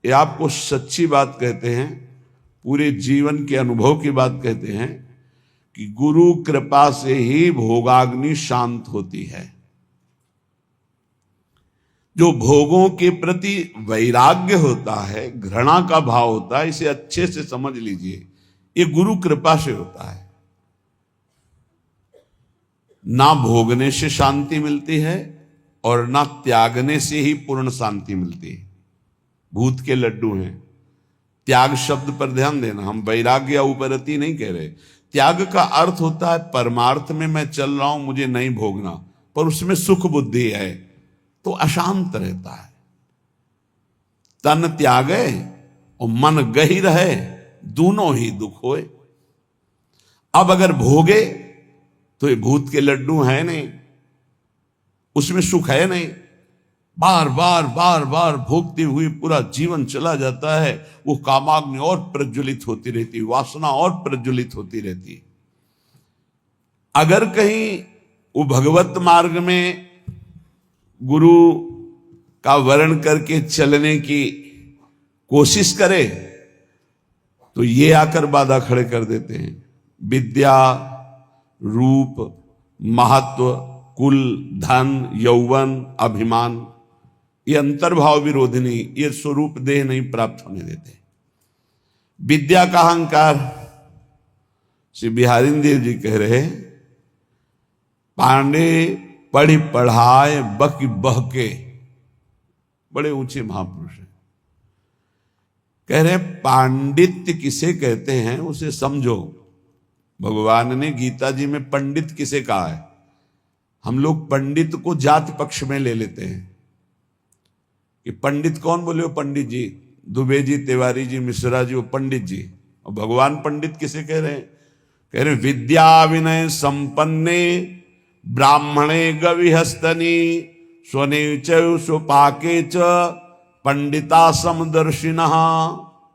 ये आपको सच्ची बात कहते हैं, पूरे जीवन के अनुभव की बात कहते हैं कि गुरु कृपा से ही भोगाग्नि शांत होती है। जो भोगों के प्रति वैराग्य होता है, घृणा का भाव होता है, इसे अच्छे से समझ लीजिए, ये गुरु कृपा से होता है। ना भोगने से शांति मिलती है और ना त्यागने से ही पूर्ण शांति मिलती है। भूत के लड्डू हैं। त्याग शब्द पर ध्यान देना, हम वैराग्य या उपरति नहीं कह रहे। त्याग का अर्थ होता है परमार्थ में मैं चल रहा हूं, मुझे नहीं भोगना, पर उसमें सुख बुद्धि है तो अशांत रहता है। तन त्यागे और मन गही रहे, दोनों ही दुख होए। अब अगर भोगे तो ये भूत के लड्डू है नहीं, उसमें सुख है नहीं, बार बार बार बार भोगते हुए पूरा जीवन चला जाता है। वो कामाग्नि और प्रज्वलित होती रहती, वासना और प्रज्वलित होती रहती। अगर कहीं वो भगवत मार्ग में गुरु का वर्ण करके चलने की कोशिश करे तो ये आकर बाधा खड़े कर देते हैं। विद्या, रूप, महत्व, कुल, धन, यौवन, अभिमान, ये अंतर्भाव विरोधिनी, ये स्वरूप देह नहीं प्राप्त होने देते। विद्या का अहंकार, श्री बिहारी देव जी कह रहे, पांडे पढ़ी पढ़ाए बकी बहके, बड़े ऊंचे महापुरुष हैं। कह रहे पांडित्य किसे कहते हैं उसे समझो। भगवान ने गीता जी में पंडित किसे कहा है। हम लोग पंडित को जात पक्ष में ले लेते हैं कि पंडित कौन बोले हो, पंडित जी, दुबे जी, तिवारी जी, मिश्रा जी, वो पंडित जी। और भगवान पंडित किसे कह रहे हैं? कह रहे विद्या विनय संपन्ने ब्राह्मणे गविहस्तनी स्वने सुपाके च पंडिता समदर्शिनः।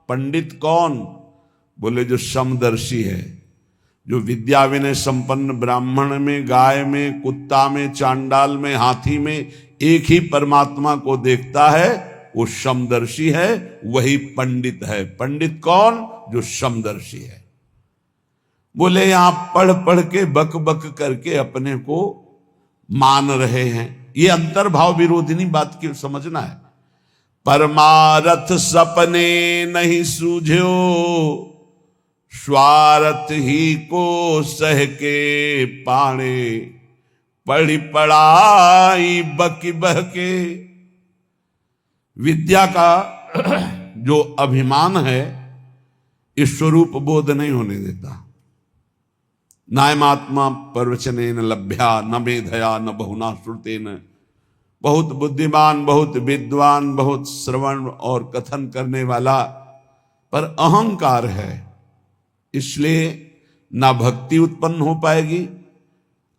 पंडित कौन? बोले जो समदर्शी है, जो विद्या विनय संपन्न ब्राह्मण में, गाय में, कुत्ता में, चांडाल में, हाथी में एक ही परमात्मा को देखता है, वो समदर्शी है, वही पंडित है। पंडित कौन? जो समदर्शी है। बोले यहां पढ़ पढ़ के बक बक करके अपने को मान रहे हैं, ये अंतर्भाव विरोधिनी बात की समझना है। परमारथ सपने नहीं सूझो, स्वार्थ ही को सह के पाणे, पढ़ी पढ़ाई बकी बहके। विद्या का जो अभिमान है, इस स्वरूप बोध नहीं होने देता। नायमात्मा प्रवचनेन लभ्या न मेधया न बहुना श्रुतेन। बहुत बुद्धिमान, बहुत विद्वान, बहुत श्रवण और कथन करने वाला, पर अहंकार है, इसलिए ना भक्ति उत्पन्न हो पाएगी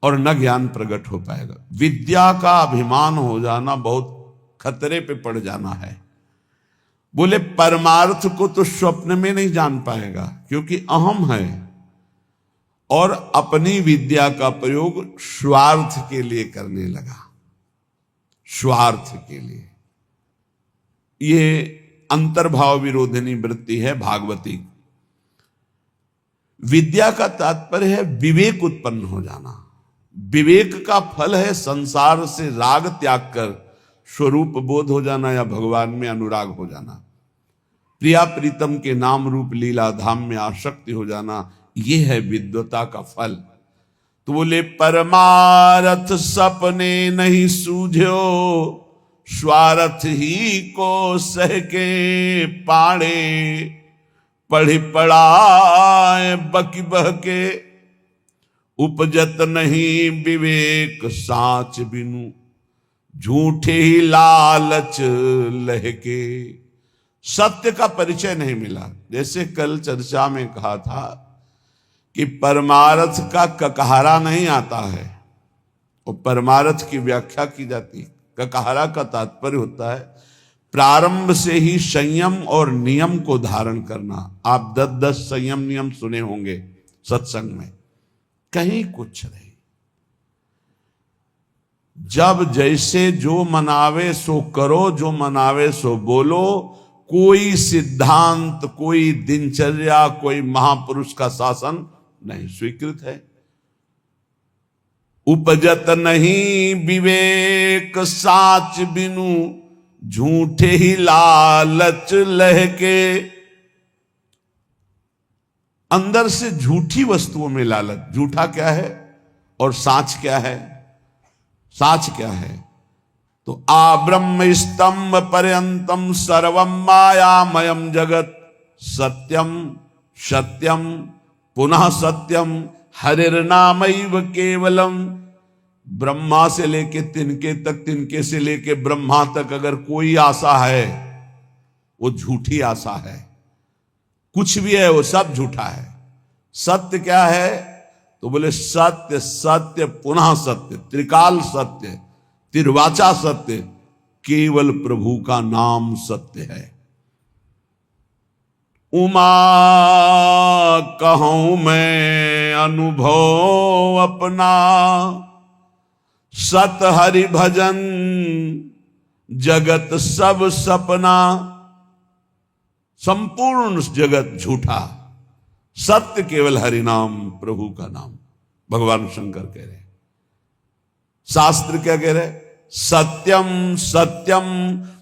और न ज्ञान प्रकट हो पाएगा। विद्या का अभिमान हो जाना बहुत खतरे पे पड़ जाना है। बोले परमार्थ को तो स्वप्न में नहीं जान पाएगा, क्योंकि अहम है और अपनी विद्या का प्रयोग स्वार्थ के लिए करने लगा, स्वार्थ के लिए। ये अंतर्भाव विरोधिनी वृत्ति है भागवती। विद्या का तात्पर्य है विवेक उत्पन्न हो जाना। विवेक का फल है संसार से राग त्याग कर स्वरूप बोध हो जाना या भगवान में अनुराग हो जाना, प्रिया प्रीतम के नाम रूप लीला धाम में आसक्ति हो जाना। यह है विद्वता का फल। तो बोले परमारथ सपने नहीं सूझो, स्वार्थ ही को सह के पाणे, पढ़ी पढ़ाए बकी बहके, उपजत नहीं विवेक साच बिनु, झूठे ही लालच लहके। सत्य का परिचय नहीं मिला। जैसे कल चर्चा में कहा था कि परमार्थ का ककहरा नहीं आता है, और परमार्थ की व्याख्या की जाती है। ककहरा का तात्पर्य होता है प्रारंभ से ही संयम और नियम को धारण करना। आप 10 संयम नियम सुने होंगे सत्संग में, कहीं कुछ नहीं। जब जैसे जो मनावे सो करो, जो मनावे सो बोलो, कोई सिद्धांत, कोई दिनचर्या, कोई महापुरुष का शासन नहीं स्वीकृत है। उपजत नहीं विवेक साच बिनु, झूठे ही लालच लहके। अंदर से झूठी वस्तुओं में लालच। झूठा क्या है और साच क्या है? साच क्या है? तो आब्रह्म स्तंभ पर्यंतम सर्वम मायामयम जगत, सत्यम सत्यम पुनः सत्यम हरिर्नामैव केवलम। ब्रह्मा से लेके तिनके तक, तिनके से लेके ब्रह्मा तक अगर कोई आशा है वो झूठी आशा है। कुछ भी है वो सब झूठा है। सत्य क्या है? तो बोले सत्य सत्य पुनः सत्य, त्रिकाल सत्य, तिर्वाचा सत्य, केवल प्रभु का नाम सत्य है। उमा कहूं मैं अनुभव अपना, सत हरि भजन जगत सब सपना। संपूर्ण जगत झूठा, सत्य केवल हरि नाम, प्रभु का नाम। भगवान शंकर कह रहे, शास्त्र क्या कह रहे? सत्यम सत्यम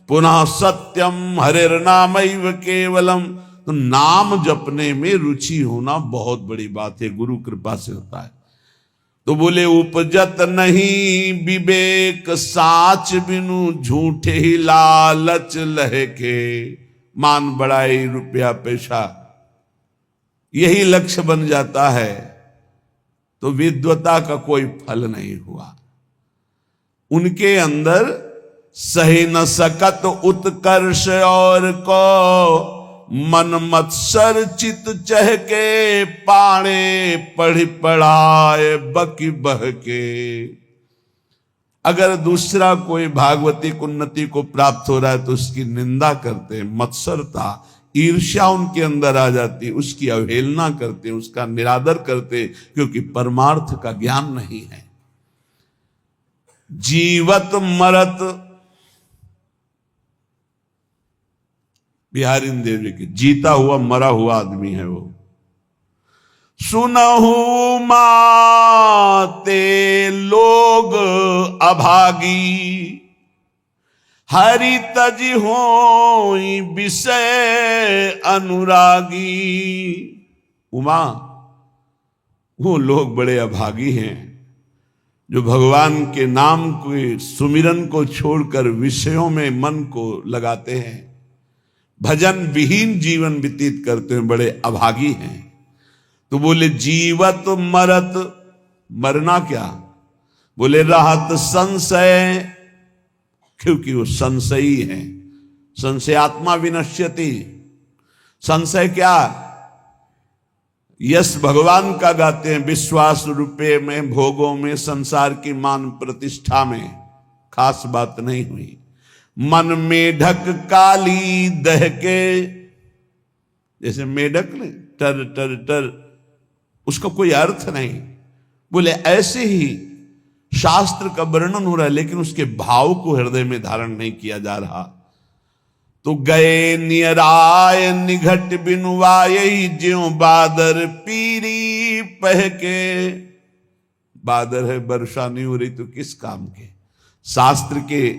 पुनः सत्यम हरिर्नामैव केवलम। तो नाम जपने में रुचि होना बहुत बड़ी बात है, गुरु कृपा से होता है। तो बोले उपजत नहीं विवेक साच बिनु, झूठे ही लालच लहके। मान बढ़ाई, रुपया पैसा, यही लक्ष्य बन जाता है तो विद्वता का कोई फल नहीं हुआ। उनके अंदर सही न सकत उत्कर्ष और को, मन मत्सर चित चहके। पाणे पढ़ी पढ़ाए बकी बहके। अगर दूसरा कोई भागवतिक उन्नति को प्राप्त हो रहा है तो उसकी निंदा करते, मत्सरता ईर्ष्या उनके अंदर आ जाती, उसकी अवहेलना करते, उसका निरादर करते, क्योंकि परमार्थ का ज्ञान नहीं है। जीवत मरत, बिहारी देवी की जीता हुआ मरा हुआ आदमी है वो। सुनहु माते लोग अभागी, हरि तज होई विषय अनुरागी। उमा, वो लोग बड़े अभागी हैं जो भगवान के नाम के सुमिरन को छोड़कर विषयों में मन को लगाते हैं, भजन विहीन जीवन व्यतीत करते हैं, बड़े अभागी हैं। तो बोले जीवत मरत, मरना क्या? बोले रहत संशय, क्योंकि वो संशयी है। संशयात्मा विनश्यति। संशय क्या? यश भगवान का गाते हैं, विश्वास रुपये में, भोगों में, संसार की मान प्रतिष्ठा में खास बात नहीं हुई। मन मेढक काली दहके, जैसे मेढक ने टर टर टर, उसका कोई अर्थ नहीं। बोले ऐसे ही शास्त्र का वर्णन हो रहा है लेकिन उसके भाव को हृदय में धारण नहीं किया जा रहा। तो गए नियराय निघट बिनुवाई, ज्यों बादर पीरी पहके। बादर है, वर्षा नहीं हो रही तो किस काम के? शास्त्र के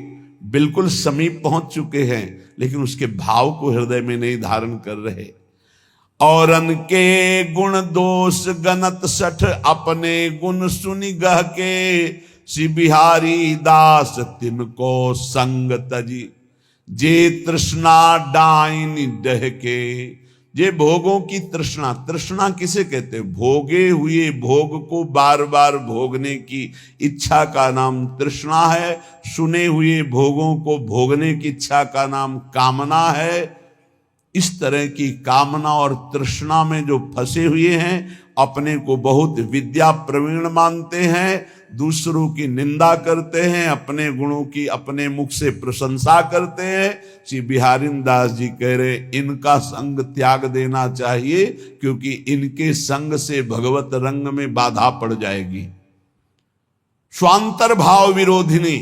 बिल्कुल समीप पहुंच चुके हैं लेकिन उसके भाव को हृदय में नहीं धारण कर रहे। औरन के गुण दोष गणत सठ, अपने गुण सुनि गह के। श्री बिहारी दास तिनको संग तजी, जे तृष्णा डाइन डहके। जे भोगों की तृष्णा, तृष्णा किसे कहते हैं? भोगे हुए भोग को बार बार भोगने की इच्छा का नाम तृष्णा है। सुने हुए भोगों को भोगने की इच्छा का नाम कामना है। इस तरह की कामना और तृष्णा में जो फंसे हुए हैं, अपने को बहुत विद्या प्रवीण मानते हैं, दूसरों की निंदा करते हैं, अपने गुणों की अपने मुख से प्रशंसा करते हैं। श्री बिहारी दास जी कह रहे इनका संग त्याग देना चाहिए, क्योंकि इनके संग से भगवत रंग में बाधा पड़ जाएगी। स्वांतर भाव विरोधिनी,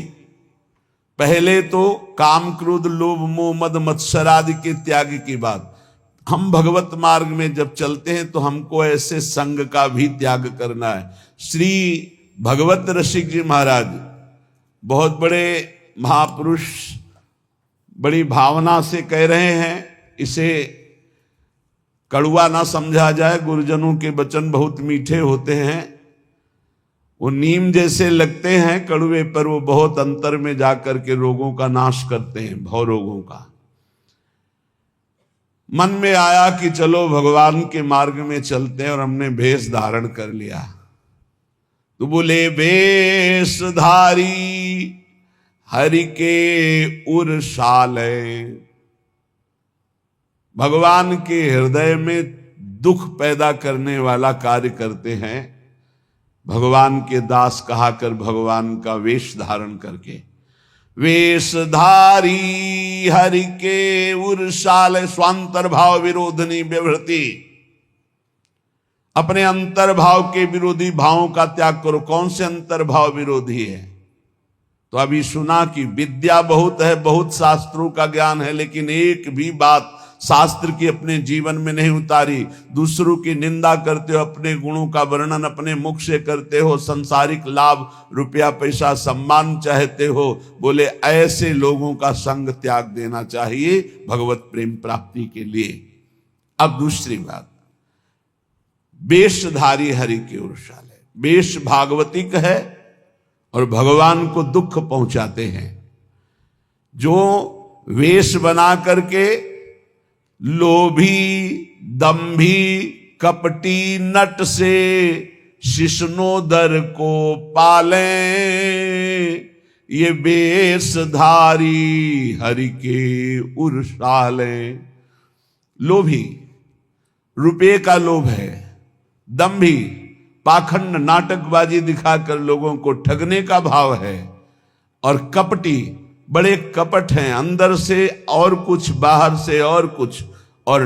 पहले तो काम क्रोध लोभ मोह मद मत्सर आदि के त्याग की बात। हम भगवत मार्ग में जब चलते हैं तो हमको ऐसे संग का भी त्याग करना है। श्री भगवत रसिक जी महाराज बहुत बड़े महापुरुष बड़ी भावना से कह रहे हैं, इसे कड़वा ना समझा जाए। गुरुजनों के वचन बहुत मीठे होते हैं, वो नीम जैसे लगते हैं कड़वे, पर वो बहुत अंतर में जाकर के रोगों का नाश करते हैं, भव रोगों का। मन में आया कि चलो भगवान के मार्ग में चलते हैं, और हमने भेष धारण कर लिया। तो बोले वेशधारी हरि के उरसाले, भगवान के हृदय में दुख पैदा करने वाला कार्य करते हैं। भगवान के दास कहा कर भगवान का वेश धारण करके, वेशधारी हरि के उरसाले स्वांतर भाव विरोधनी व्यवृति, अपने अंतर्भाव के विरोधी भावों का त्याग करो। कौन से अंतर्भाव विरोधी है? तो अभी सुना कि विद्या बहुत है, बहुत शास्त्रों का ज्ञान है, लेकिन एक भी बात शास्त्र की अपने जीवन में नहीं उतारी। दूसरों की निंदा करते हो, अपने गुणों का वर्णन अपने मुख से करते हो, संसारिक लाभ रुपया पैसा सम्मान चाहते हो। बोले ऐसे लोगों का संग त्याग देना चाहिए भगवत प्रेम प्राप्ति के लिए। अब दूसरी बात, वेशधारी हरि के उरसाले, वेश भागवतिक है और भगवान को दुख पहुंचाते हैं। जो वेश बना करके लोभी दंभी कपटी नट से शिष्णोदर को पाले, ये वेशधारी हरि के उरसाले। लोभी, रुपये का लोभ है, दंभी पाखंड नाटकबाजी दिखाकर लोगों को ठगने का भाव है, और कपटी बड़े कपट हैं, अंदर से और कुछ बाहर से और कुछ, और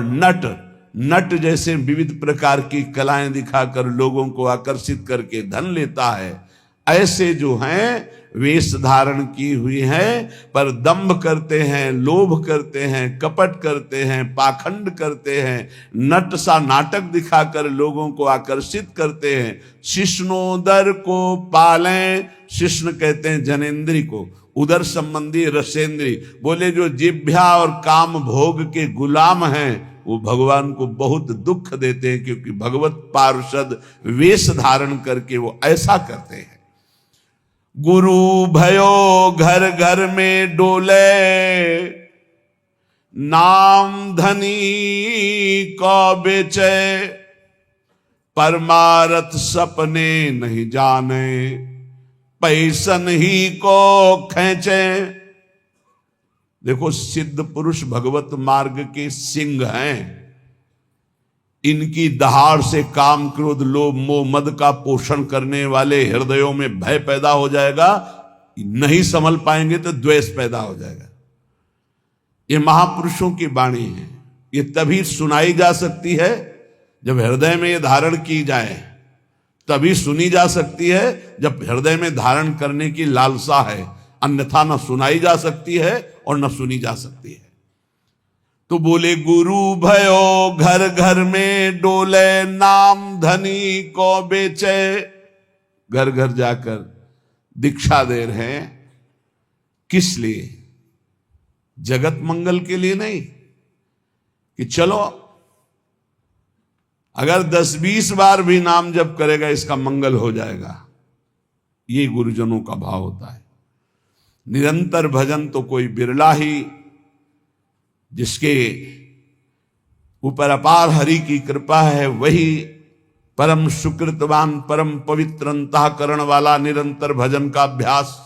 नट जैसे विविध प्रकार की कलाएं दिखाकर लोगों को आकर्षित करके धन लेता है। ऐसे जो हैं वेश धारण की हुई है, पर दंभ करते हैं, लोभ करते हैं, कपट करते हैं, पाखंड करते हैं, नट सा नाटक दिखाकर लोगों को आकर्षित करते हैं। शिष्णोदर को पालें, शिष्ण कहते हैं जनेन्द्री को, उदर संबंधी रसेंद्री। बोले जो जिभ्या और काम भोग के गुलाम हैं वो भगवान को बहुत दुख देते हैं, क्योंकि भगवत पार्षद वेश धारण करके वो ऐसा करते हैं। गुरु भयो घर घर में डोले, नाम धनी को बेचे, परमारथ सपने नहीं जाने, पैसन ही को खींचे। देखो सिद्ध पुरुष भगवत मार्ग के सिंह हैं, इनकी दहाड़ से काम क्रोध लोभ मोह मद का पोषण करने वाले हृदयों में भय पैदा हो जाएगा, नहीं संभल पाएंगे तो द्वेष पैदा हो जाएगा। ये महापुरुषों की वाणी है, ये तभी सुनाई जा सकती है जब हृदय में ये धारण की जाए, तभी सुनी जा सकती है जब हृदय में धारण करने की लालसा है, अन्यथा न सुनाई जा सकती है और न सुनी जा सकती है। तो बोले गुरु भयो घर घर में डोले, नाम धनी को बेचे। घर घर जाकर दीक्षा दे रहे हैं, किस लिए? जगत मंगल के लिए नहीं कि चलो अगर 10-20 बार भी नाम जप करेगा इसका मंगल हो जाएगा। ये गुरुजनों का भाव होता है। निरंतर भजन तो कोई बिरला ही, जिसके ऊपर अपार हरि की कृपा है, वही परम सुकृतवान परम पवित्र अंतःकरण वाला निरंतर भजन का अभ्यास।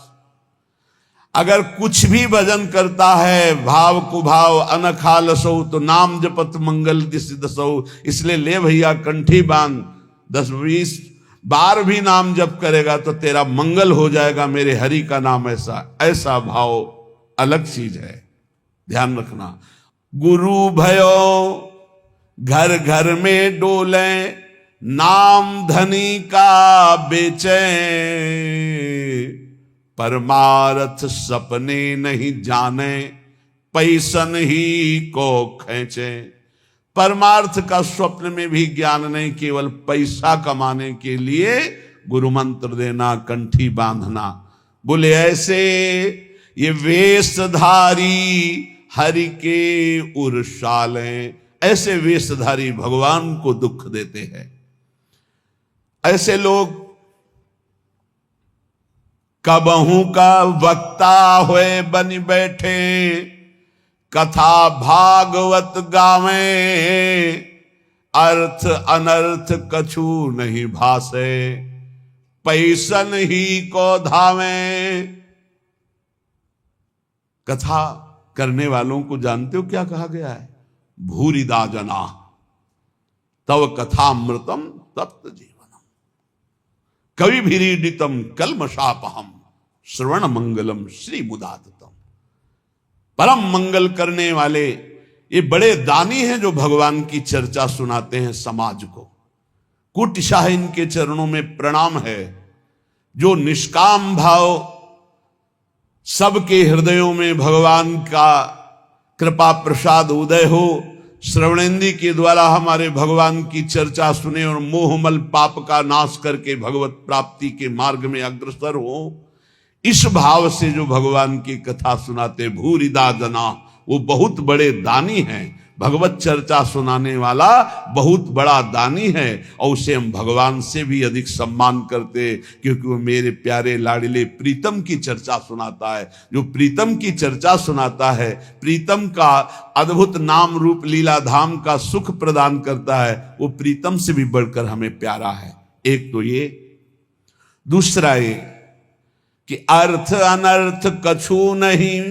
अगर कुछ भी भजन करता है भाव कुभाव अनखालसो, तो नाम जपत मंगल दिस दसो। इसलिए ले भैया कंठी बांध, 10-20 बार भी नाम जप करेगा तो तेरा मंगल हो जाएगा, मेरे हरि का नाम ऐसा भाव अलग चीज है, ध्यान रखना। गुरु भयो घर घर में डोले, नाम धनी का बेचे, परमार्थ सपने नहीं जाने, पैसन ही को खींचे। परमार्थ का स्वप्न में भी ज्ञान नहीं, केवल पैसा कमाने के लिए गुरु मंत्र देना, कंठी बांधना। बोले ऐसे ये वेशधारी हरि के उर्शाले, ऐसे वेशधारी भगवान को दुख देते हैं। ऐसे लोग कबहू का वक्ता हुए बन बैठे, कथा भागवत गावे, अर्थ अनर्थ कछु नहीं भासे, पैसन ही को धावे। कथा करने वालों को जानते हो क्या कहा गया है? भूरिदा जना तव कथामृतम तप्त जीवनम, कवि भीरीडितम कलमशापहम, श्रवण मंगलम श्री मुदाततम। परम मंगल करने वाले ये बड़े दानी हैं जो भगवान की चर्चा सुनाते हैं समाज को। कुटिशाह इनके चरणों में प्रणाम है। जो निष्काम भाव सबके हृदयों में भगवान का कृपा प्रसाद उदय हो, श्रवणेंद्री के द्वारा हमारे भगवान की चर्चा सुने और मोहमल पाप का नाश करके भगवत प्राप्ति के मार्ग में अग्रसर हो, इस भाव से जो भगवान की कथा सुनाते भूरिदा जना, वो बहुत बड़े दानी हैं। भगवत चर्चा सुनाने वाला बहुत बड़ा दानी है और उसे हम भगवान से भी अधिक सम्मान करते, क्योंकि वो मेरे प्यारे लाडले प्रीतम की चर्चा सुनाता है। जो प्रीतम की चर्चा सुनाता है, प्रीतम का अद्भुत नाम रूप लीला धाम का सुख प्रदान करता है, वो प्रीतम से भी बढ़कर हमें प्यारा है। एक तो ये, दूसरा ये कि अर्थ अनर्थ कछु नहीं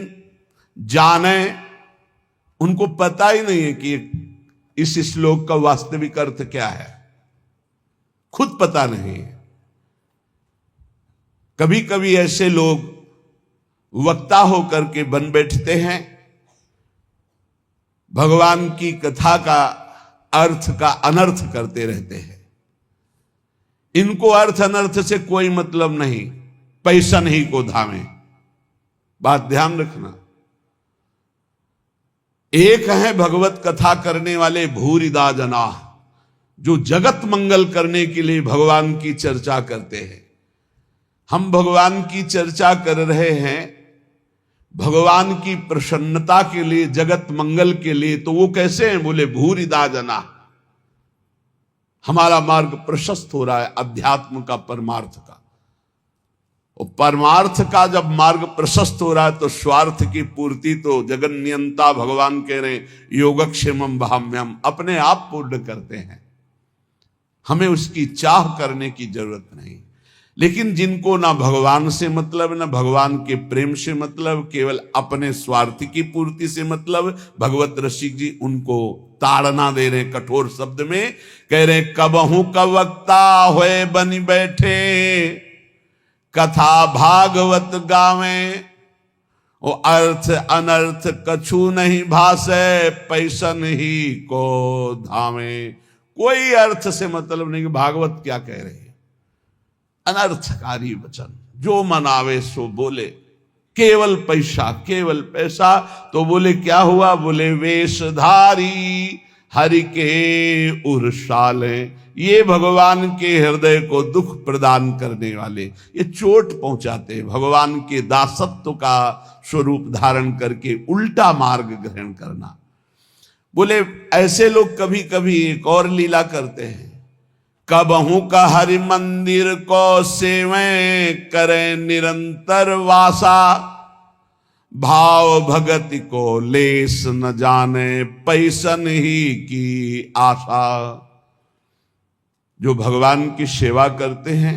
जाने। उनको पता ही नहीं है कि इस श्लोक का वास्तविक अर्थ क्या है, खुद पता नहीं है। कभी कभी ऐसे लोग वक्ता होकर के बन बैठते हैं, भगवान की कथा का अर्थ का अनर्थ करते रहते हैं। इनको अर्थ अनर्थ से कोई मतलब नहीं, पैसा नहीं को धामे। बात ध्यान रखना। एक है भगवत कथा करने वाले भूरिदा जना, जो जगत मंगल करने के लिए भगवान की चर्चा करते हैं। हम भगवान की चर्चा कर रहे हैं भगवान की प्रसन्नता के लिए, जगत मंगल के लिए, तो वो कैसे हैं? बोले भूरिदा जना। हमारा मार्ग प्रशस्त हो रहा है अध्यात्म का, परमार्थ का। और परमार्थ का जब मार्ग प्रशस्त हो रहा है तो स्वार्थ की पूर्ति तो जगन नियंता भगवान कह रहे योगक्षेमम भाम्यम, अपने आप पूर्ण करते हैं। हमें उसकी चाह करने की जरूरत नहीं। लेकिन जिनको ना भगवान से मतलब, ना भगवान के प्रेम से मतलब, केवल अपने स्वार्थ की पूर्ति से मतलब, भगवत रसिक जी उनको ताड़ना दे रहे कठोर शब्द में। कह रहे कबहू का वक्ता होए बन बैठे, कथा भागवत गावे, वो अर्थ अनर्थ कछु नहीं भासे, पैसन ही को धामे। कोई अर्थ से मतलब नहीं कि भागवत क्या कह रहे हैं, अनर्थकारी वचन, जो मनावे सो बोले, केवल पैसा, केवल पैसा। तो बोले क्या हुआ? बोले वेशधारी हरि के उर्शाले, ये भगवान के हृदय को दुख प्रदान करने वाले, ये चोट पहुंचाते, भगवान के दासत्व का स्वरूप धारण करके उल्टा मार्ग ग्रहण करना। बोले ऐसे लोग कभी कभी एक और लीला करते हैं, कबहू का हरि मंदिर को सेवे करें निरंतर वासा, भाव भगति को लेस न जाने, पैसन ही की आशा। जो भगवान की सेवा करते हैं,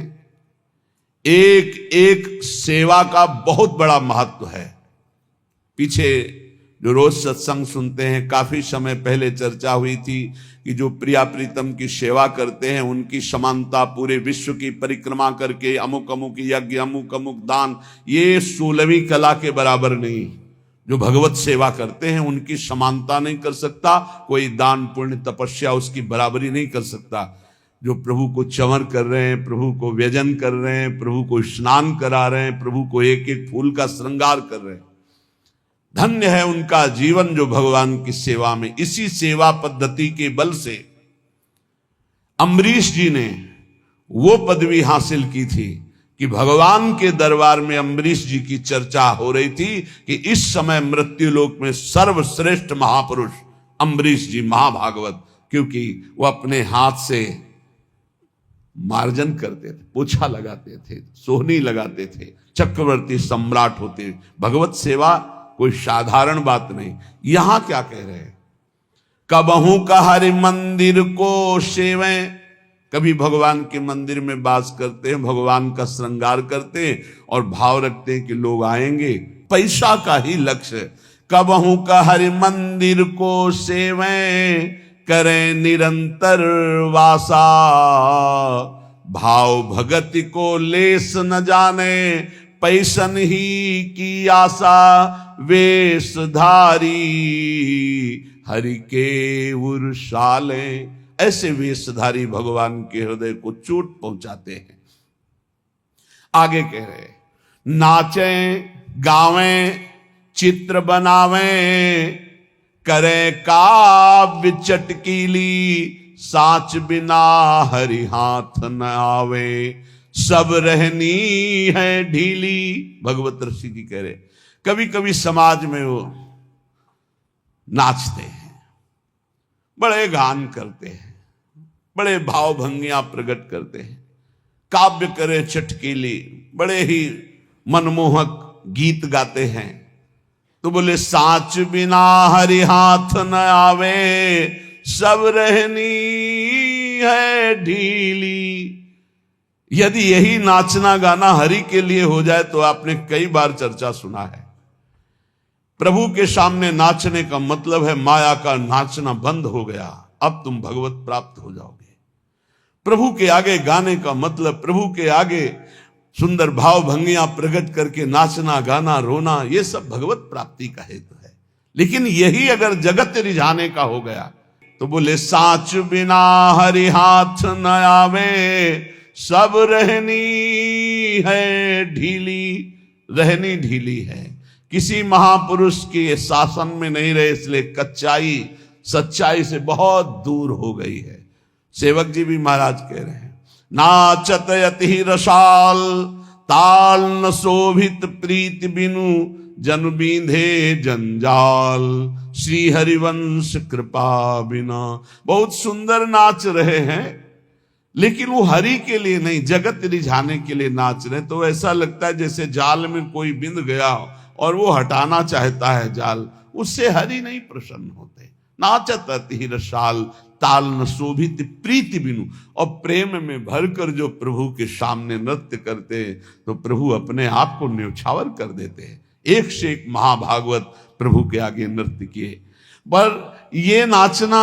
एक एक सेवा का बहुत बड़ा महत्व है। पीछे जो रोज सत्संग सुनते हैं, काफी समय पहले चर्चा हुई थी कि जो प्रिया प्रीतम की सेवा करते हैं उनकी समानता पूरे विश्व की परिक्रमा करके अमुक अमुक यज्ञ, अमुक अमुक दान, ये 16वीं कला के बराबर नहीं। जो भगवत सेवा करते हैं उनकी समानता नहीं कर सकता कोई, दान पुण्य तपस्या उसकी बराबरी नहीं कर सकता। जो प्रभु को चंवर कर रहे हैं, प्रभु को व्यजन कर रहे हैं, प्रभु को स्नान करा रहे हैं, प्रभु को एक एक फूल का श्रृंगार कर रहे हैं। धन्य है उनका जीवन जो भगवान की सेवा में, इसी सेवा पद्धति के बल से अम्बरीश जी ने वो पदवी हासिल की थी कि भगवान के दरबार में अम्बरीश जी की चर्चा हो रही थी कि इस समय मृत्युलोक में सर्वश्रेष्ठ महापुरुष अम्बरीश जी महाभागवत, क्योंकि वो अपने हाथ से मार्जन करते थे, पोछा लगाते थे, सोहनी लगाते थे, चक्रवर्ती सम्राट होते। भगवत सेवा कोई साधारण बात नहीं। यहां क्या कह रहे हैं, कबहू का हरि मंदिर को सेवें, कभी भगवान के मंदिर में वास करते हैं, भगवान का श्रृंगार करते हैं और भाव रखते हैं कि लोग आएंगे, पैसा का ही लक्ष्य। कबहू का हरि मंदिर को सेवें, करें निरंतर वासा, भाव भगति को लेस न जाने, पैसन ही की आशा, वेशधारी हरि के उर्शाले। ऐसे वेशधारी भगवान के हृदय को चोट पहुंचाते हैं। आगे कह रहे, नाचें गावें चित्र बनावें, करें काव्य चटकीली, साच बिना हरि हाथ न आवे, सब रहनी है ढीली। भगवत ऋषि जी कह रहे, कभी कभी समाज में वो नाचते हैं, बड़े गान करते हैं, बड़े भाव भंगियां प्रकट करते हैं, काव्य करे चटकीली, बड़े ही मनमोहक गीत गाते हैं। तो बोले साच बिना हरि हाथ न आवे, सब रहनी है ढीली। यदि यही नाचना गाना हरि के लिए हो जाए तो आपने कई बार चर्चा सुना है, प्रभु के सामने नाचने का मतलब है माया का नाचना बंद हो गया, अब तुम भगवत प्राप्त हो जाओगे। प्रभु के आगे गाने का मतलब प्रभु के आगे सुंदर भाव भंगियां प्रकट करके नाचना गाना रोना, ये सब भगवत प्राप्ति का हेतु है। लेकिन यही अगर जगत रिझाने का हो गया तो बोले साच बिना हरि हाथ न आवे, सब रहनी है ढीली। रहनी ढीली है, किसी महापुरुष के शासन में नहीं रहे, इसलिए कच्चाई सच्चाई से बहुत दूर हो गई है। सेवक जी भी महाराज कह रहे हैं, नाचत यति रसाल, ताल न शोभित प्रीति बिनु, जन बींधे जंजाल, श्री हरिवंश कृपा बिना। बहुत सुंदर नाच रहे हैं, लेकिन वो हरि के लिए नहीं, जगत रिझाने के लिए नाच रहे। तो ऐसा लगता है जैसे जाल में कोई बिंद गया और वो हटाना चाहता है जाल, उससे हरि नहीं प्रसन्न होते। नाचत अति रसाल, ताल न शोभित प्रीति बिनु। और प्रेम में भरकर जो प्रभु के सामने नृत्य करते तो प्रभु अपने आप को न्यौछावर कर देते हैं। एक से एक महाभागवत प्रभु के आगे नृत्य किए। पर ये नाचना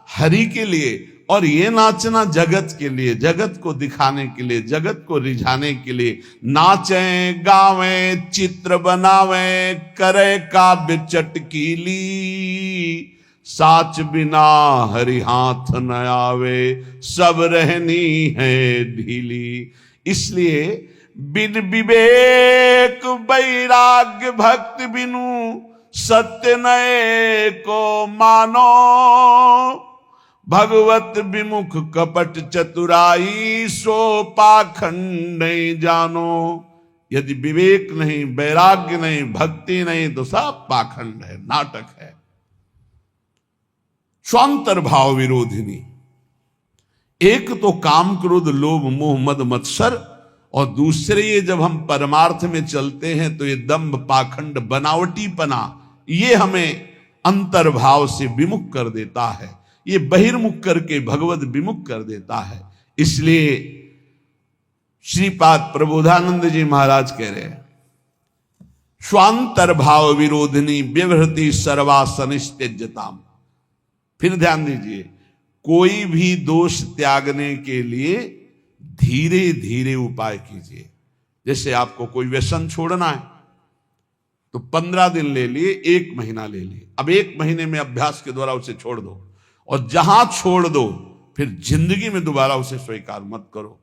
हरि के लिए और ये नाचना जगत के लिए, जगत को दिखाने के लिए, जगत को रिझाने के लिए। नाचें गावें चित्र बनावें, करे काव्य चटकीली, साच बिना हरि हाथ न आवे, सब रहनी है ढीली। इसलिए बिन विवेक वैराग्य भक्ति बिनु, सत्य नए को मानो, भगवत विमुख कपट चतुराई, सो पाखंड नहीं जानो। यदि विवेक नहीं, वैराग्य नहीं, भक्ति नहीं तो सब पाखंड है, नाटक है। स्वांतर भाव विरोधिनी, एक तो काम क्रोध लोभ मोह मद मत्सर, और दूसरे ये जब हम परमार्थ में चलते हैं तो ये दंभ पाखंड बनावटीपना, ये हमें अंतर्भाव से विमुख कर देता है, ये बहिर्मुख करके भगवत विमुख कर देता है। इसलिए श्रीपाद प्रबोधानंद जी महाराज कह रहे हैं, स्वांतर भाव विरोधिनी व्यवहृति सर्वासनिस्त्यज्यताम। फिर ध्यान दीजिए, कोई भी दोष त्यागने के लिए धीरे धीरे उपाय कीजिए। जैसे आपको कोई व्यसन छोड़ना है तो 15 दिन ले लिए, 1 महीना ले लिए, अब 1 महीने में अभ्यास के द्वारा उसे छोड़ दो। और जहां छोड़ दो फिर जिंदगी में दोबारा उसे स्वीकार मत करो।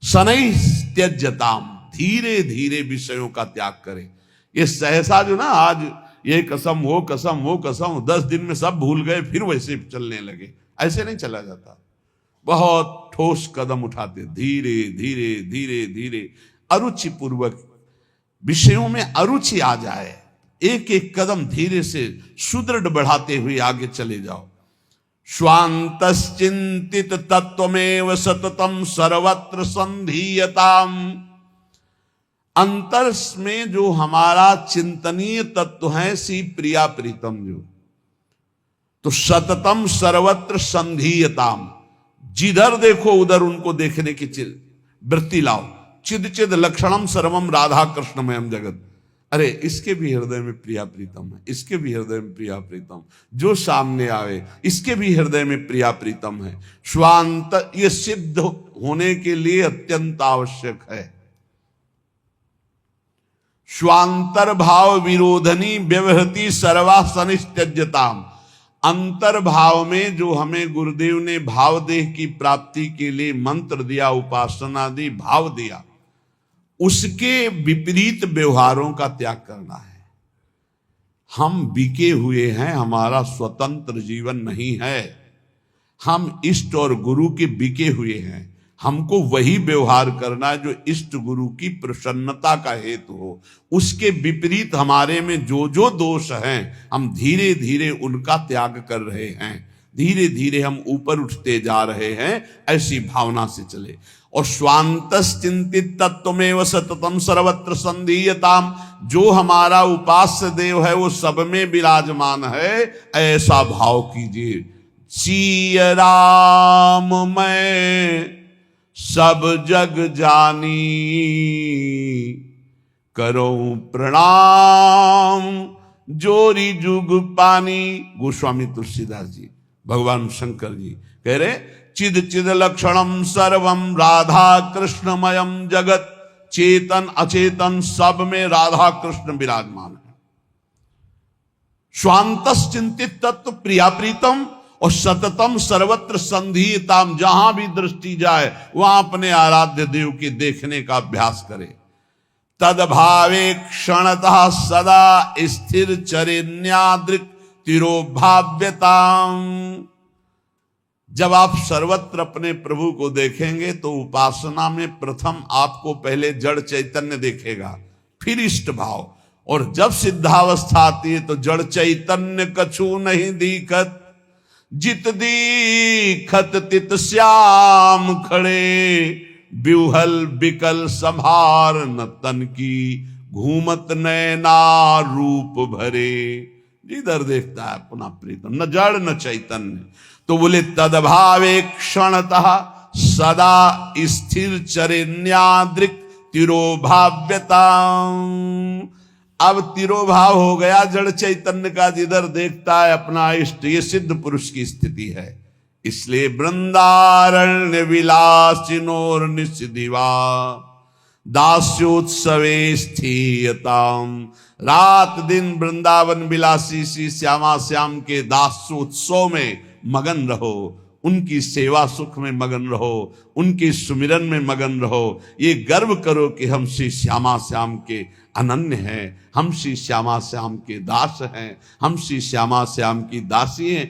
शनै त्यज्यताम, धीरे धीरे विषयों का त्याग करें। ये सहसा जो ना आज ये कसम वो कसम वो कसम 10 दिन में सब भूल गए फिर वैसे चलने लगे, ऐसे नहीं चला जाता। बहुत ठोस कदम उठाते, धीरे धीरे धीरे धीरे अरुचि पूर्वक विषयों में अरुचि आ जाए, एक एक कदम धीरे से सुदृढ़ बढ़ाते हुए आगे चले जाओ। स्वांतश्चिंतित तत्वमेव सततम सर्वत्र संधीयताम, अंतर में जो हमारा चिंतनीय तत्व है सी प्रिया प्रीतम जो, तो सततम सर्वत्र संधीयताम, जिधर देखो उधर उनको देखने की वृत्ति लाओ। चिद चिद लक्षणम सर्वम राधा कृष्णमयम जगत, अरे इसके भी हृदय में प्रिया प्रीतम है, इसके भी हृदय में प्रिया प्रीतम, जो सामने आवे इसके भी हृदय में प्रिया प्रीतम है। स्वांत ये सिद्ध होने के लिए अत्यंत आवश्यक है। स्वांतर्भाव विरोधनी व्यवहृति सर्वा सनित्यज्यताम, अंतर्भाव में जो हमें गुरुदेव ने भाव देह की प्राप्ति के लिए मंत्र दिया, उपासना दी, भाव दिया, उसके विपरीत व्यवहारों का त्याग करना है। हम बिके हुए हैं, हमारा स्वतंत्र जीवन नहीं है। हम इष्ट और गुरु के बिके हुए हैं। हमको वही व्यवहार करना है जो इष्ट गुरु की प्रसन्नता का हेतु हो। उसके विपरीत हमारे में जो जो दोष हैं, हम धीरे धीरे उनका त्याग कर रहे हैं। धीरे धीरे हम ऊपर उठते जा रहे हैं, ऐसी भावना से चले। और स्वांतश्चिंतित तत्वमेव सततम सर्वत्र संधीयताम, जो हमारा उपास्य देव है वो सब में विराजमान है, ऐसा भाव कीजिए। सिय राम मैं सब जग जानी, करो प्रणाम जोरी जुग पानी। गोस्वामी तुलसीदास जी, भगवान शंकर जी कह रहे, चिद चिद लक्षणम सर्वम राधा कृष्णमयम जगत, चेतन अचेतन सब में राधा कृष्ण विराजमान है। स्वांतश्चिंतित तत्व प्रिया प्रीतम और सततम सर्वत्र संधीयताम, जहां भी दृष्टि जाए वहां अपने आराध्य देव के देखने का अभ्यास करे। तदभावे क्षणतः सदा स्थिर चरेन्यादृक् तिरोभाव्यताम, जब आप सर्वत्र अपने प्रभु को देखेंगे तो उपासना में प्रथम आपको पहले जड़ चैतन्य देखेगा, फिर इष्ट भाव, और जब सिद्धावस्था आती है तो जड़ चैतन्य कछु नहीं दिखत, जित दीखत तित श्याम खड़े, बिहल बिकल संभार न तन की, घूमत नैना रूप भरे। जिधर देखता है अपना प्रीतम, न जड़ न चैतन्य। तो बोले तदभावे क्षणतः सदा स्थिर चरेन्यादृक् तिरोभाव्यता। अब तिरोभाव हो गया जड़ चैतन्य का, जिधर देखता है अपना इष्ट, ये सिद्ध पुरुष की स्थिति है। इसलिए वृंदारण्य विलासिनोर निषदिवा दास्योत्सवे स्थीयताम, रात दिन वृंदावन विलासी श्री श्यामा श्याम के दास्योत्सव में मगन रहो, उनकी सेवा सुख में मगन रहो, उनके सुमिरन में मगन रहो। ये गर्व करो कि हम श्री श्यामा श्याम के अनन्य हैं, हम श्री श्यामा श्याम के दास हैं, हम श्री श्यामा श्याम की दासी हैं।